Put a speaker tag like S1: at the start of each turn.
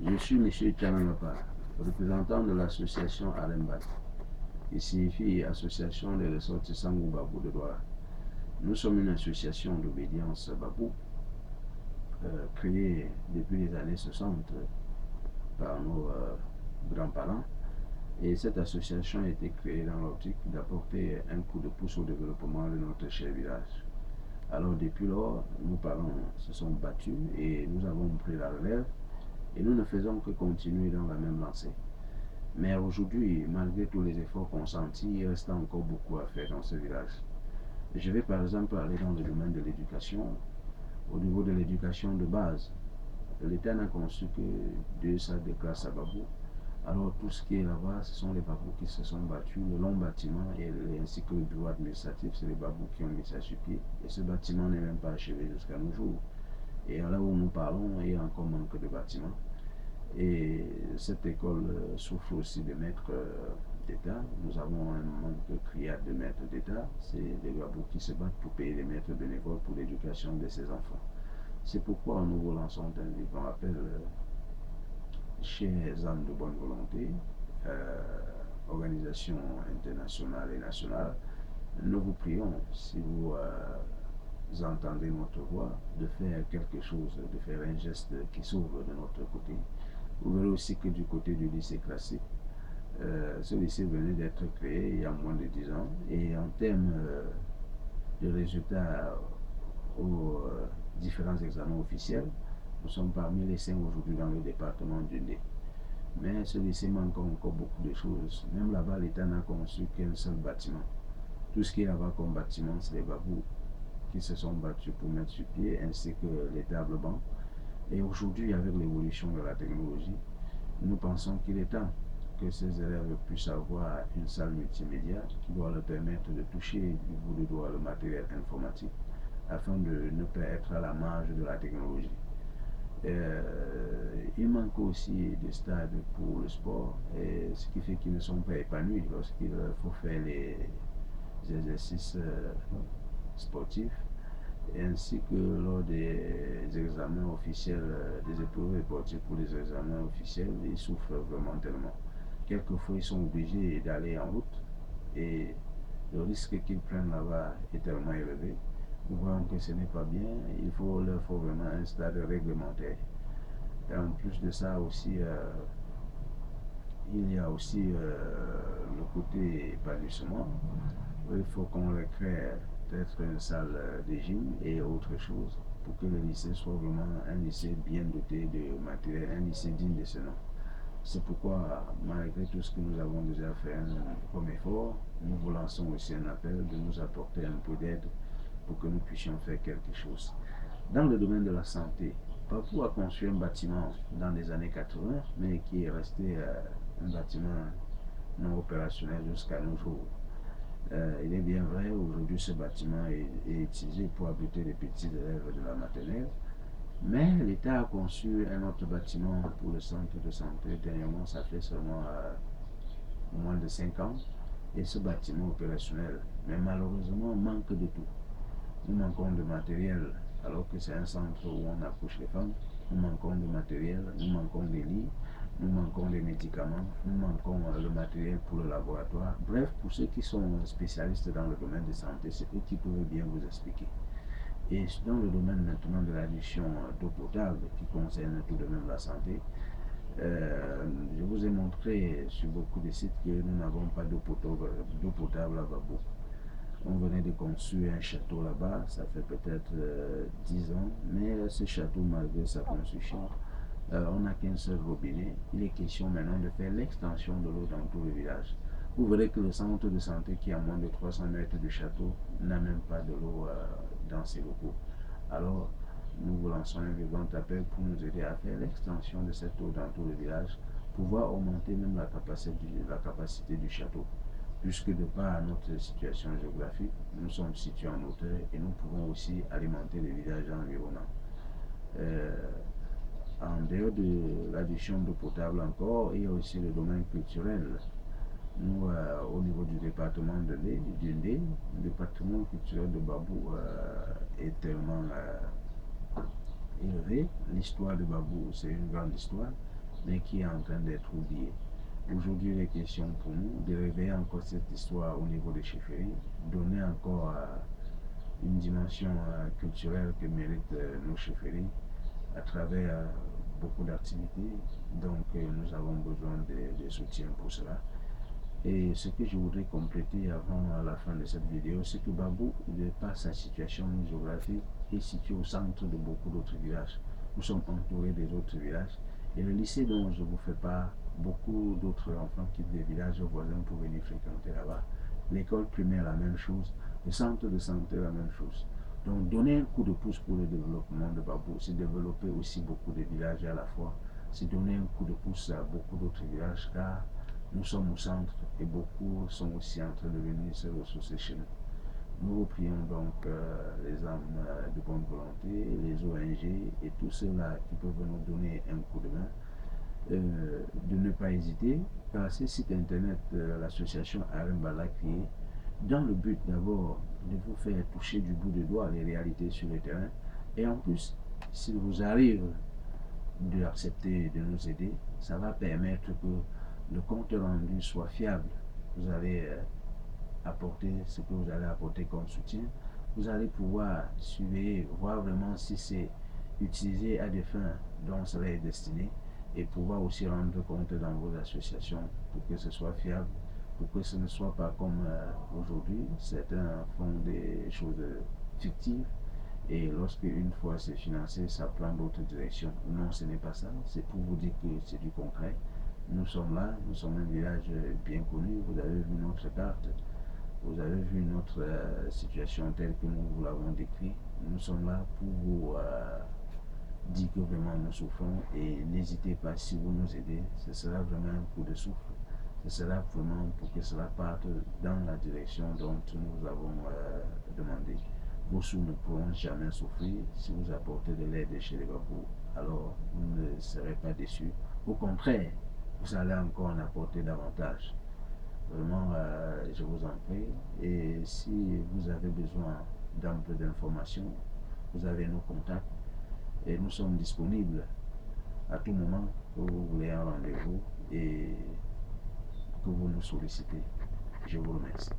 S1: Je suis M. Tchananapa, représentant de l'association Arembat, qui signifie Association des ressortissants ou Babou de Douala. Nous sommes une association d'obédience Babou, créée depuis les années 60 par nos grands-parents. Et cette association a été créée dans l'optique d'apporter un coup de pouce au développement de notre cher village. Alors depuis lors, nos parents se sont battus et nous avons pris la relève et nous ne faisons que continuer dans la même lancée. Mais aujourd'hui, malgré tous les efforts consentis, il reste encore beaucoup à faire dans ce village. Je vais par exemple aller dans le domaine de l'éducation. Au niveau de l'éducation de base, l'État n'a conçu que 2 salles de classe à Babou. Alors tout ce qui est là-bas, ce sont les Babous qui se sont battus. Le long bâtiment ainsi que le bureau administratif, c'est les Babous qui ont mis ça sur pied. Et ce bâtiment n'est même pas achevé jusqu'à nos jours. Et là où nous parlons, il y a encore manque de bâtiments. Et cette école souffre aussi de maîtres d'État. Nous avons un manque criard de maîtres d'État. C'est les Babous qui se battent pour payer les maîtres bénévoles pour l'éducation de ces enfants. C'est pourquoi nous vous lançons un vivant appel, chers âmes de bonne volonté, organisations internationales et nationales. Nous vous prions, si vous entendez notre voix, de faire quelque chose, de faire un geste qui s'ouvre de notre côté. Vous verrez aussi que du côté du lycée classique, ce lycée venait d'être créé il y a moins de 10 ans et en termes de résultats aux différents examens officiels, nous sommes parmi les 5 aujourd'hui dans le département du Ndé. Mais ce lycée manque encore beaucoup de choses. Même là-bas, l'État n'a conçu qu'un seul bâtiment. Tout ce qui est là-bas comme bâtiment, c'est les Babous qui se sont battus pour mettre sur pied, ainsi que les tables bancs. Et aujourd'hui, avec l'évolution de la technologie, nous pensons qu'il est temps que ces élèves puissent avoir une salle multimédia qui doit leur permettre de toucher du bout de doigt le matériel informatique afin de ne pas être à la marge de la technologie. Il manque aussi des stades pour le sport, ce qui fait qu'ils ne sont pas épanouis lorsqu'il faut faire les exercices sportifs, ainsi que lors des examens officiels, des épreuves sportives pour les examens officiels, ils souffrent vraiment tellement. Quelquefois, ils sont obligés d'aller en route et le risque qu'ils prennent là-bas est tellement élevé. Nous voyons que ce n'est pas bien, il leur faut vraiment un stade réglementaire. Et en plus de ça aussi, il y a aussi le côté épanouissement. Il faut qu'on crée peut-être une salle de gym et autre chose pour que le lycée soit vraiment un lycée bien doté de matériel, un lycée digne de ce nom. C'est pourquoi, malgré tout ce que nous avons déjà fait comme effort, nous vous lançons aussi un appel de nous apporter un peu d'aide pour que nous puissions faire quelque chose. Dans le domaine de la santé, Babou a conçu un bâtiment dans les années 80, mais qui est resté un bâtiment non opérationnel jusqu'à nos jours. Il est bien vrai, aujourd'hui ce bâtiment est utilisé pour abriter les petits élèves de la maternelle, mais l'État a conçu un autre bâtiment pour le centre de santé. Dernièrement, ça fait seulement moins de 5 ans, et ce bâtiment opérationnel, mais malheureusement, manque de tout. Nous manquons de matériel, alors que c'est un centre où on accouche les femmes. Nous manquons de matériel, nous manquons des lits, nous manquons des médicaments, nous manquons le matériel pour le laboratoire. Bref, pour ceux qui sont spécialistes dans le domaine de santé, c'est eux qui peuvent bien vous expliquer. Et dans le domaine maintenant de l'addition d'eau potable, qui concerne tout de même la santé, je vous ai montré sur beaucoup de sites que nous n'avons pas d'eau potable à Babou. On venait de construire un château là-bas, ça fait peut-être 10 ans, mais ce château, malgré sa construction, on n'a qu'un seul robinet. Il est question maintenant de faire l'extension de l'eau dans tout le village. Vous verrez que le centre de santé qui est à moins de 300 mètres du château n'a même pas de l'eau dans ses locaux. Alors, nous vous lançons un vivant appel pour nous aider à faire l'extension de cette eau dans tout le village, pouvoir augmenter même la capacité du château. Puisque de par notre situation géographique, nous sommes situés en hauteur et nous pouvons aussi alimenter les villages environnants. En dehors de l'addition d'eau potable encore, il y a aussi le domaine culturel. Nous, au niveau du département de Ndé, le département culturel de Babou est tellement élevé. L'histoire de Babou, c'est une grande histoire. mais qui est en train d'être oublié. Aujourd'hui, il est question pour nous de réveiller encore cette histoire au niveau des chefferies, donner encore une dimension culturelle que méritent nos chefferies à travers beaucoup d'activités. Donc, nous avons besoin de soutien pour cela. Et ce que je voudrais compléter avant la fin de cette vidéo, c'est que Babou, de par sa situation géographique, est situé au centre de beaucoup d'autres villages. Nous sommes entourés des autres villages. Et le lycée dont je vous fais part, beaucoup d'autres enfants quittent des villages voisins pour venir fréquenter là-bas. L'école primaire, la même chose. Le centre de santé, la même chose. Donc, donner un coup de pouce pour le développement de Babou, c'est développer aussi beaucoup de villages à la fois. C'est donner un coup de pouce à beaucoup d'autres villages, car nous sommes au centre et beaucoup sont aussi en train de venir se ressourcer chez nous. Nous vous prions donc les âmes de bonne volonté, les ONG et tous ceux-là qui peuvent nous donner un coup de main, de ne pas hésiter, car ce site internet de l'association Arembala l'a créé dans le but d'abord de vous faire toucher du bout de doigt les réalités sur le terrain. Et en plus, s'il vous arrive d'accepter de nous aider, ça va permettre que le compte rendu soit fiable. Vous allez apporter ce que vous allez apporter comme soutien. Vous allez pouvoir surveiller, voir vraiment si c'est utilisé à des fins dont cela est destiné et pouvoir aussi rendre compte dans vos associations pour que ce soit fiable, pour que ce ne soit pas comme aujourd'hui, certains font des choses fictives et lorsque une fois c'est financé, ça prend d'autres directions. Non, ce n'est pas ça, c'est pour vous dire que c'est du concret. Nous sommes là, nous sommes un village bien connu, vous avez vu notre carte, vous avez vu notre situation telle que nous vous l'avons décrit. Nous sommes là pour vous dire que vraiment nous souffrons et n'hésitez pas, si vous nous aidez, ce sera vraiment un coup de souffle. Ce sera vraiment pour que cela parte dans la direction dont nous avons demandé. Vos sous ne pourront jamais souffrir si vous apportez de l'aide chez les Babous. Alors vous ne serez pas déçus. Au contraire, vous allez encore en apporter davantage. Vraiment, je vous en prie. Et si vous avez besoin d'un peu d'informations, vous avez nos contacts et nous sommes disponibles à tout moment que vous voulez un rendez-vous et que vous nous sollicitez. Je vous remercie.